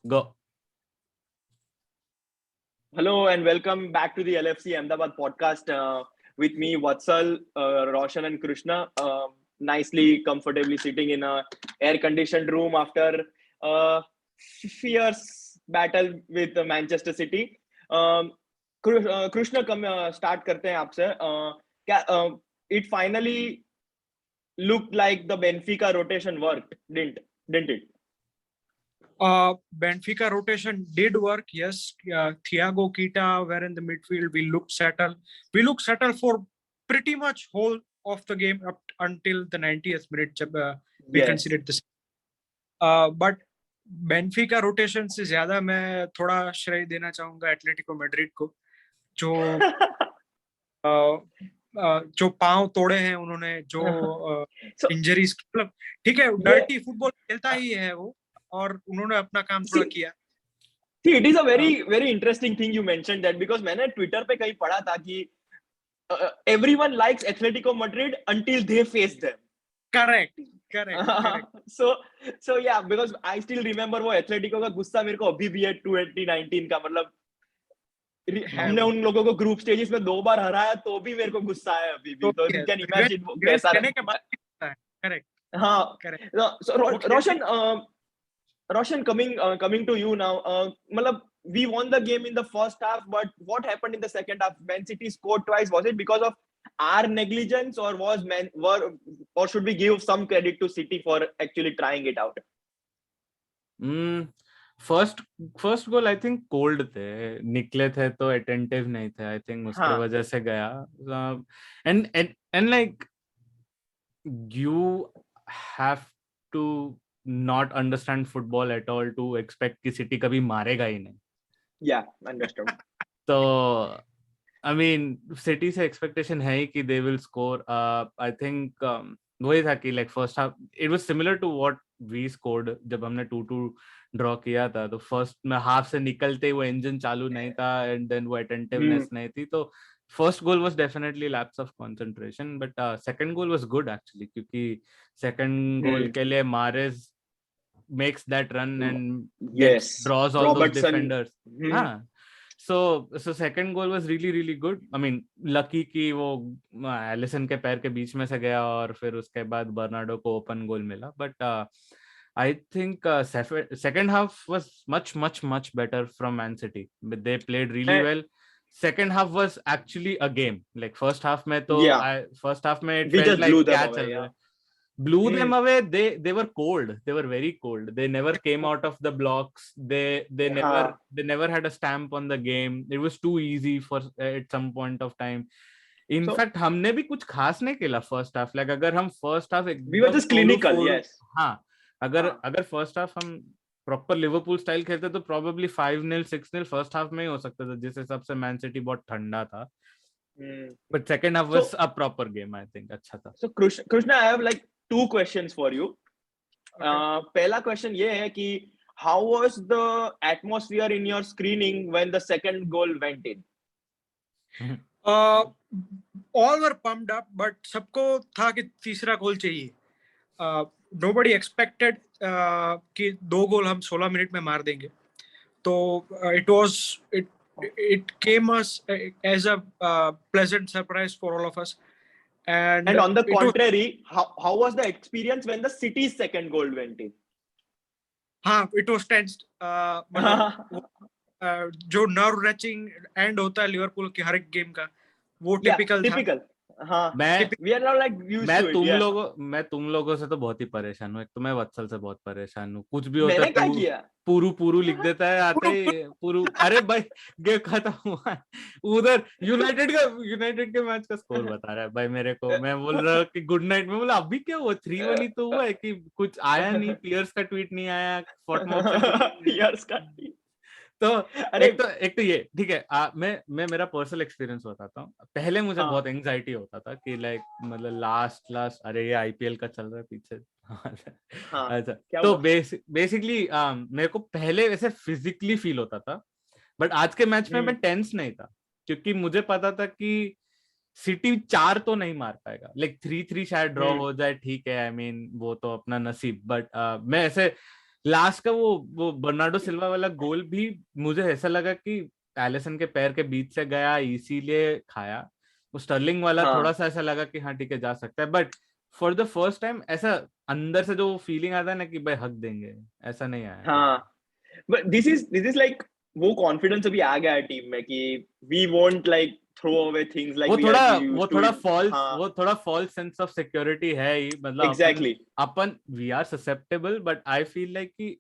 Go. Hello and welcome back to the LFC Ahmedabad podcast with me, Vatsal, Roshan, and Krushna. Nicely, comfortably sitting in a air-conditioned room after a fierce battle with Manchester City. Krushna, start करते हैं आपसे. It finally looked like the Benfica rotation worked, didn't it? Benfica rotation did work, yes. Thiago, Keita were in the midfield. We looked settled. We looked settled for pretty much whole of the game up until the 90th minute. We Yes. conceded this. But Benfica rotation से ज्यादा मैं थोड़ा श्रेय देना चाहूंगा Atletico Madrid को, जो पांव तोड़े हैं उन्होंने, जो इंजरीज, मतलब ठीक है, डर्टी फुटबॉल खेलता ही है वो, और उन्होंने अपना काम थोड़ा किया. See, it is a very interesting thing you mentioned that, because मैंने ट्विटर पे कहीं पढ़ा था कि everyone likes Atletico Madrid until they face them. Correct. So yeah, because I still remember वो एथलेटिको का गुस्सा मेरे को अभी भी है 2019 का. मतलब हमने उन लोगों को ग्रुप स्टेजेस में 2 बार हराया तो भी मेरे को गुस्सा है अभी भी. तो you can imagine वो कैसा रहता है. Correct. हाँ. So Roshan, coming to you now. मतलब we won the game in the first half, but what happened in the second half? Man City scored twice. Was it because of our negligence, or or should we give some credit to City for actually trying it out? First goal I think cold थे, निकले थे तो attentive नहीं थे. I think उसके वजह से गया. And like you have to not understand football at all to expect कि सिटी कभी मारेगा ही नहीं. Yeah, understood. तो I mean सिटी से एक्सपेक्टेशन है ही कि they will score. I think वही था कि like first half it was similar to what we scored जब हमने 2-2 ड्रॉ किया था. तो फर्स्ट में हाफ से निकलते ही वो इंजन चालू नहीं था, एंड देन वो अटेंटिवनेस नहीं थी. तो first goal was definitely lapse of concentration, but second goal was good actually, क्योंकि second goal के लिए Mahrez makes that run and draws all those defenders. So second goal was really good. I mean lucky कि वो Allison के पैर के बीच में से गया और फिर उसके बाद बर्नार्डो को ओपन गोल मिला. But I think second half was much better from Man City. They played really well. Second half was actually a game. Like first half में तो first half में it felt like क्या चल रहा है. Blew them away. They were cold. They were very cold. They never came out of the blocks. They never had a stamp on the game. It was too easy for at some point of time. In fact, हमने भी कुछ खास नहीं खेला first half. Like अगर हम first half we were just clinical. Yes. हाँ. अगर first half हम प्रॉपर लिवरपूल स्टाइल खेलते तो probably 5-0 6-0 फर्स्ट हाफ में ही हो सकता था, जिस हिसाब से मैन सिटी बहुत ठंडा था. But second half was a proper game, I think. अच्छा था. So Krushna, I have like 2 questions for you. पहला क्वेश्चन ये है कि how was the atmosphere in your screening when the second goal went in? All were pumped up, but सबको था कि तीसरा गोल चाहिए. Nobody expected कि 2 गोल हम 16 मिनट में मार देंगे. तो it came us as a pleasant surprise for all of us. And on the contrary, how was the experience when the City's second goal went in? it was tensed. जो nerve wrenching end होता है Liverpool के हर एक game का, वो typical था. मैं तुम लोगों से तो बहुत ही परेशान हूँ. एक तो मैं वत्सल से बहुत परेशान हूँ. कुछ भी होता है पूरू लिख देता है आते ही पूरू. अरे भाई गेम खत्म हुआ, उधर यूनाइटेड के मैच का स्कोर बता रहा है भाई मेरे को. मैं बोल रहा हूँ कि गुड नाइट में, बोला अभी क्या हुआ 3-1 ही तो हुआ है, कि कुछ आया नहीं, पियर्स का ट्वीट नहीं आया, पियर्स का. तो एक तो ये ठीक है. मैं मेरा पर्सनल एक्सपीरियंस बताता हूँ. पहले मुझे बहुत एंजाइटी होता था कि लाइक मतलब लास्ट अरे ये आईपीएल का चल रहा है पीछे. अच्छा, तो बेसिकली मेरे को पहले वैसे फिजिकली फील होता था, बट आज के मैच में मैं टेंस नहीं था, क्योंकि मुझे पता था कि सिटी 4 तो नहीं मार पाएगा. लाइक 3-3 शायद ड्रॉ हो जाए, ठीक है, आई मीन वो तो अपना नसीब. बट मैं ऐसे लास्ट का वो बर्नार्डो सिल्वा वाला गोल भी मुझे ऐसा लगा कि एलिसन के पैर के बीच से गया इसीलिए खाया। वो स्टर्लिंग वाला हाँ थोड़ा सा ऐसा लगा कि हाँ ठीक है जा सकता है, but for the first time ऐसा अंदर से जो फीलिंग आता है ना कि भाई हक देंगे, ऐसा नहीं आया कभी। हाँ, but this is like वो कॉन्फिडेंस अभी आ गया है टीम में कि we won't like throw away things like वो we थोड़ा are वो used to थोड़ा in. फॉल्स हाँ वो थोड़ा फॉल्स सेंस ऑफ सिक्योरिटी है ही, मतलब अपन exactly. अपन we are susceptible, but I feel like कि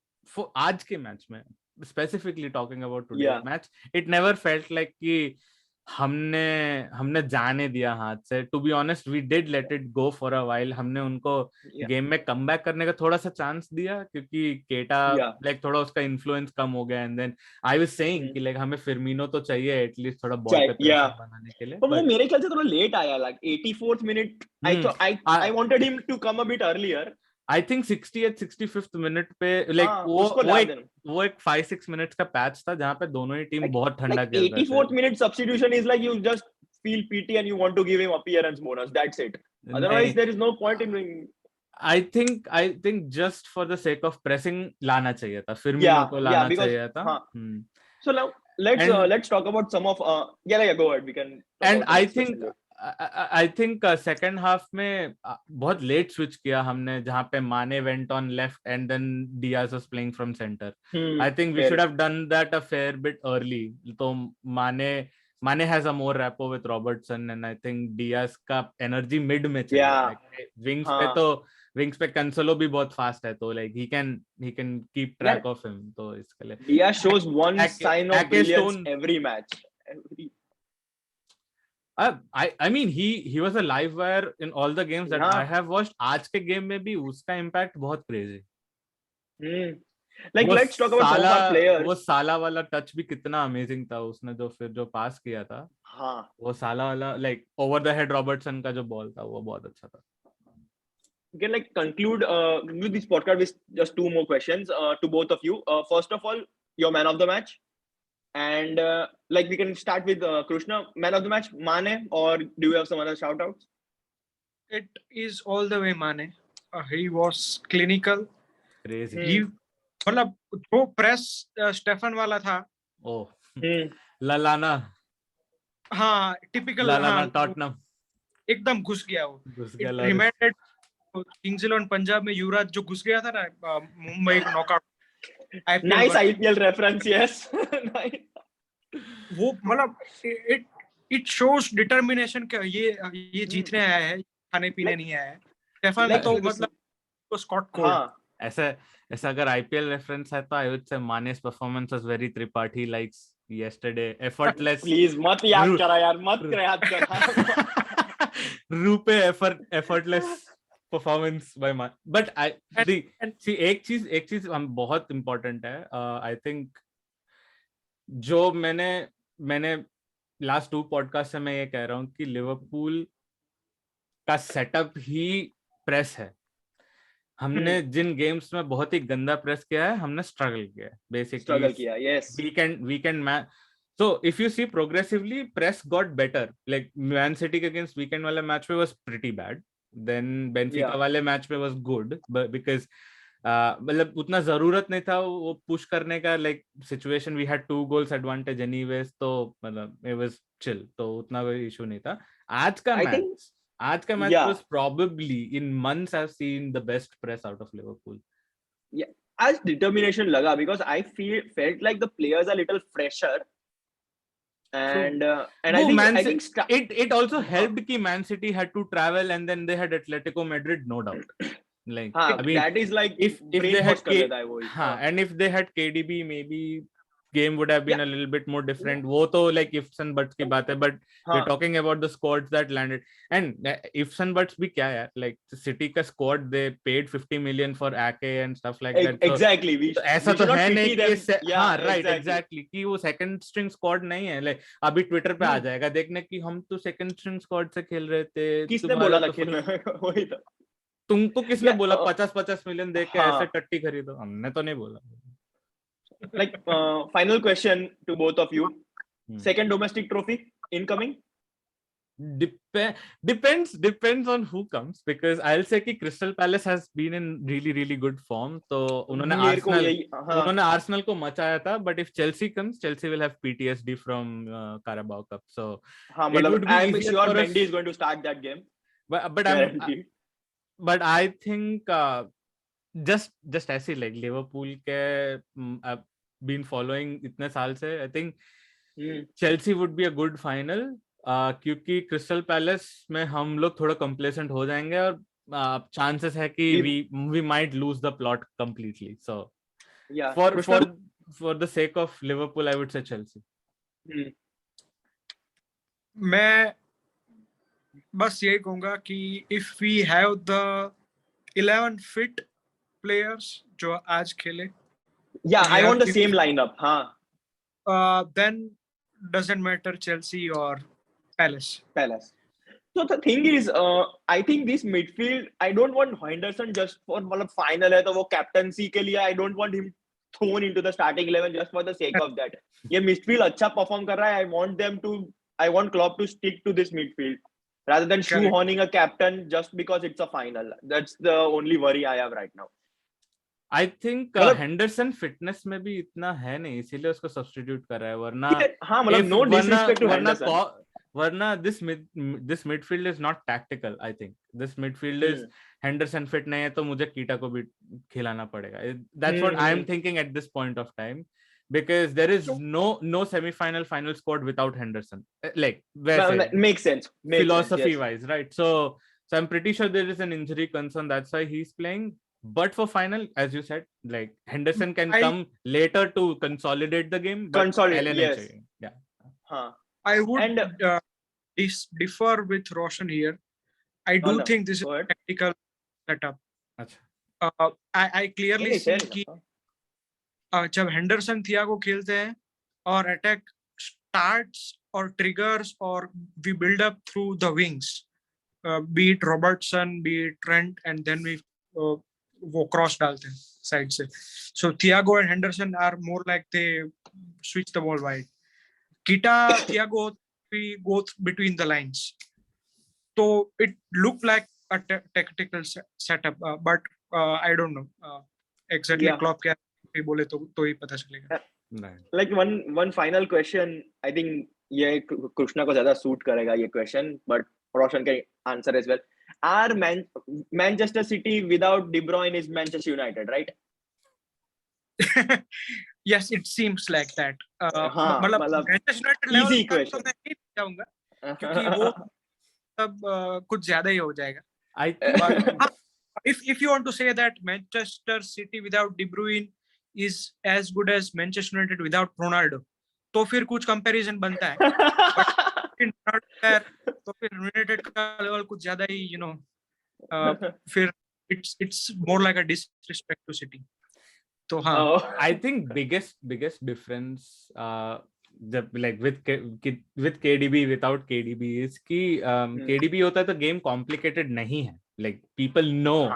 आज के मैच में specifically talking about today's Yeah. मैच, इट नेवर फेल्ट लाइक कि हमने हमने जाने दिया हाथ से। To be honest we did let it go for a while, हमने उनको Yeah. गेम में कमबैक करने का थोड़ा सा चांस दिया क्योंकि केटा Yeah. लाइक थोड़ा उसका इन्फ्लुएंस कम हो गया, and then I was saying कि लाइक हमें फिरमिनो तो चाहिए एटलीस्ट थोड़ा बॉल पे Yeah. प्रेशर बनाने के लिए, पर वो बट मेरे ख्याल से थोड़ा लेट आया, like 84th minute. I thought I wanted him to come a bit earlier. I think 60th 65th minute पे लाइक हाँ वो उसको वो ला एक देना. वो एक 5-6 मिनट्स का पैच था जहाँ पे दोनों ही टीम Like बहुत ठंडा like खेल रहे 84th minute substitution is like you just feel pity and you want to give him appearance bonus. That's it. थे। Otherwise नहीं, there is no point in doing. I think just for the sake of pressing लाना चाहिए था, फिरमिनो को Yeah, लाना because चाहिए था। हाँ. So now and let's talk about some of yeah, go ahead. We can talk and about the next question. I think second half में बहुत लेट स्विच किया हमने, जहाँ पे Mane went on left and then Diaz was playing from centre. I think we Fair. Should have done that a fair bit early. तो Mane has a more rapport with Robertson, and I think Diaz का energy mid में चाहिए। Yeah. Like Winx पे हाँ. तो wings पे कंसोलो भी बहुत फास्ट है, तो like he can keep Yeah. Track of him, तो इसके लिए Dia shows one Ake- sign of Ake brilliance Stone- every match. Every. I mean he was a live wire in all the games that I हाँ. have watched. आज के game में भी उसका impact बहुत crazy. Like let's talk about some of our players. वो साला वाला टच भी कितना अमेजिंग था, उसने जो पास किया था, हाँ. वो साला वाला like over the head Robertson का जो बॉल था वो बहुत अच्छा था। We can like conclude with this podcast with just two more questions to both of you. First of all, your man of the match, and like we can start with Krushna. Man of the match, Mane, or do you have some other shout outs? It is all the way Mane. He was clinical. Crazy. He मतलब जो press Stephen वाला था, ओह लालाना हाँ typical, लालाना हाँ Tottenham एकदम घुस गया वो। घुस It गया लॉरिस। reminded किंग्स 11 पंजाब में युवराज जो घुस गया था ना मुंबई को knockout Nice IPL IPL reference, yes. Nice. वो मतलब इट शोज डिटर्मिनेशन कि ये जीतने आया है, खाने पीने नहीं आया है। स्टेफन Like तो मतलब तो स्कॉट कोल्ड। हाँ. ऐसा अगर आईपीएल रेफरेंस है तो I would say माने's performance was very Tripathi likes yesterday, effortless। Please मत याद करा यार, मत याद करा। रूपे effortless performance by Man, but I see एक चीज हम बहुत important है। I think जो मैंने लास्ट 2 पॉडकास्ट से मैं ये कह रहा हूँ कि लिवरपूल का सेटअप ही प्रेस है। हमने जिन गेम्स में बहुत ही गंदा प्रेस किया है, हमने स्ट्रगल किया है बेसिकली। स्ट्रगल किया, yes. Weekend match, so if you see progressively press got better, like Man City against weekend वाले मैच में was pretty bad, then Benfica वाले मैच में was good, but because मतलब उतना जरूरत नहीं था वो पुश करने का, like situation we had 2 goals advantage anyways, तो मतलब it was chill, तो उतना कोई इशू नहीं था। आज का match was probably in months I've seen the best press out of Liverpool. Yeah, as determination laga because I felt like the players are little fresher, and I think it also helped कि Man City had to travel and then they had Atletico Madrid, no doubt. Like I mean, that is like if they had and if they had KDB, maybe game would have been a little bit more different. वो तो like ifs and buts की बात है, but we're talking about the squads that landed, and ifs and buts भी क्या है, like City का squad they paid 50 million for Ake and stuff like that. Exactly. तो ऐसा तो है नहीं कि हाँ right exactly कि वो second string squad नहीं है। like अभी ट्विटर पे आ जाएगा देखने कि हम तो second string squad से खेल रहे थे। किसने बोला था खेलना? वही था। तुमको किसने बोला 50-50 मिलियन देके ऐसे टट्टी खरीदो? हमने तो नहीं बोला। Like final question to both of you, second domestic trophy incoming? Depends on who comes, because I'll say कि Crystal Palace has been in really good form. तो मेरे को यही उन्होंने Arsenal को मचाया था, but if Chelsea comes, Chelsea will have PTSD from Carabao Cup. So it would be I'm easier sure for us. Mendy is going to start that game. But I think just ऐसे like Liverpool के I've been following इतने साल से, I think Chelsea would be a good final. क्योंकि crystal palace में हम लोग थोड़ा कंप्लेसेंट हो जाएंगे और चांसेस है कि we might lose the plot completely. So yeah, for the sake of Liverpool, I would say Chelsea. मैं बस यही कहूंगा कि if we have the 11 fit players जो आज खेले, yeah, I want the same lineup. Then doesn't matter Chelsea or Palace. So the thing is, I think this midfield, I don't want Henderson just for final है तो वो captaincy के लिए I don't want him thrown into the starting 11 just for the sake of that. ये midfield अच्छा perform कर रहा है. I want Klopp to stick to this midfield rather than shoehorning a captain just because it's a final. That's the only worry I have right now. I think Henderson fitness में भी इतना है नहीं, इसीलिए उसको substitute कर रहा है. वरना no disrespect to Henderson. Varna this midfield is not tactical. I think this midfield is Henderson fit नहीं है तो मुझे कीटा को भी खिलाना पड़ेगा. That's what I am thinking at this point of time, because there is no semi-final final squad without Henderson. Like makes sense. Philosophy wise, right? So I'm pretty sure there is an injury concern. That's why he's playing. But for final, as you said, like Henderson can come later to consolidate the game. Consolidate, yes. Yeah. I would differ with Roshan here. I do think this is a tactical setup. I clearly see कि जब Henderson Thiago खेलते हैं और attack starts or triggers or we build up through the wings, be it Robertson, be it Trent, and then we वो cross डालते हैं side से. So Thiago and Henderson are more like they switch the ball wide. Kita, Thiago, we go between the lines. So it looked like a tactical setup, but I don't know exactly. Klopp क्या बोले तो ही पता चलेगा. Like one final question, I think ये Krushna को ज़्यादा suit करेगा ये question, but Roshan can answer as well. Are Manchester City without De Bruyne is Manchester United, right? Yes, it seems like that. Easy question. तो मैं नहीं जाऊंगा क्योंकि वो अब कुछ ज़्यादा ही हो जाएगा. If you want to say that Manchester City without De Bruyne is as good as Manchester United without Ronaldo, तो फिर कुछ comparison बनता है. तो फिर United का level कुछ ज़्यादा ही फिर it's more like a disrespect to City. So I think biggest difference like with KDB without KDB is कि KDB होता है तो game complicated नहीं है. Like people know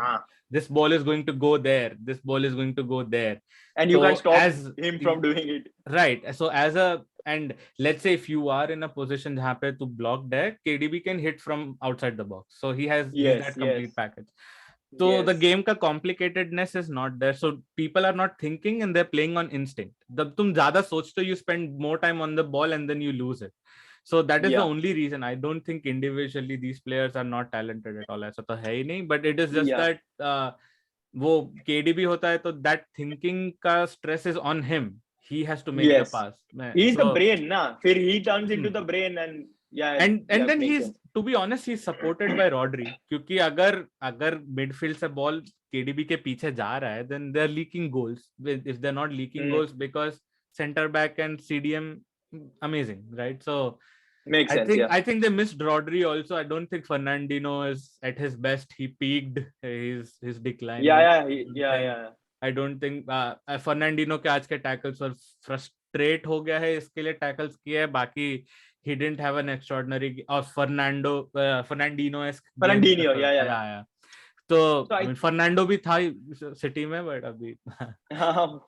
this ball is going to go there, this ball is going to go there, and you can stop him from doing it. Right. So and let's say if you are in a position जहाँ पे to block there, KDB can hit from outside the box. So he has that complete package. So the game का complicatedness is not there. So people are not thinking and they're playing on instinct. जब तुम ज़्यादा सोचते, you spend more time on the ball and then you lose it. So that is the only reason. I don't think individually these players are not talented at all. ऐसा तो है ही नहीं. But it is just that वो KDB होता है तो that thinking का stress is on him. He has to make the pass. He's the brain, na. फिर he turns into the brain and and then he's, to be honest, he's supported by Rodri. क्योंकि अगर midfield से ball KDB के पीछे जा रहा है, then they're leaking goals. If they're not leaking goals because center back and CDM amazing, right? So makes sense. I think they missed Rodri also. I don't think Fernandinho is at his best. He peaked his decline. Yeah. I don't think Fernandinho के आज के tackles और frustrate हो गया है, इसके लिए tackles किए हैं. बाकी he didn't have an extraordinary or Fernandinho, yeah. So I mean, Fernando भी था City में, but अभी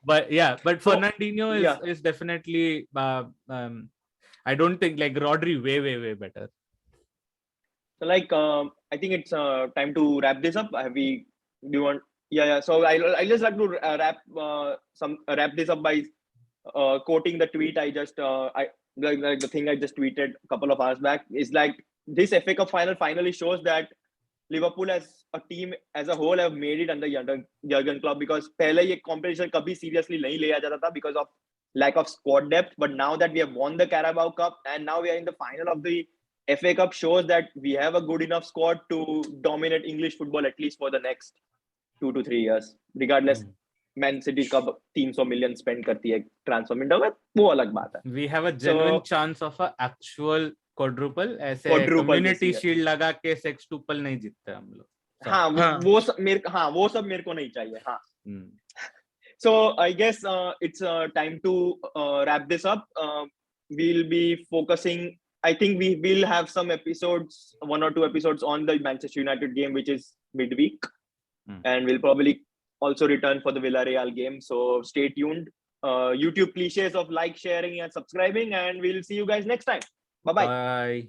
but Fernandinho is definitely I don't think like Rodri way better. So like I think it's time to wrap this up. Have we? Do you want? Yeah. So I just like to wrap this up by quoting the tweet I just I like the thing I just tweeted a couple of hours back is like this FA Cup final finally shows that Liverpool as a team as a whole have made it under Jurgen Klopp, because पहले ये competition कभी seriously नहीं लिया जाता था because of lack of squad depth, but now that we have won the Carabao Cup and now we are in the final of the FA Cup shows that we have a good enough squad to dominate English football at least for the next 2 to 3 years, regardless man city कब 300 million spend करती है transfer window में, वो अलग बात है. We have a genuine chance of a actual quadruple. ऐसे Quadruple community this year. shield लगा के sextuple नहीं जीतते हम लोग. हाँ वो सब मेरे को नहीं चाहिए. हाँ. So I guess it's time to wrap this up. We'll be focusing. I think we will have some episodes, 1 or 2 episodes on the Manchester United game, which is midweek, and we'll probably also return for the Villarreal game. So stay tuned. YouTube cliches of like, sharing, and subscribing, and we'll see you guys next time. Bye-bye. Bye.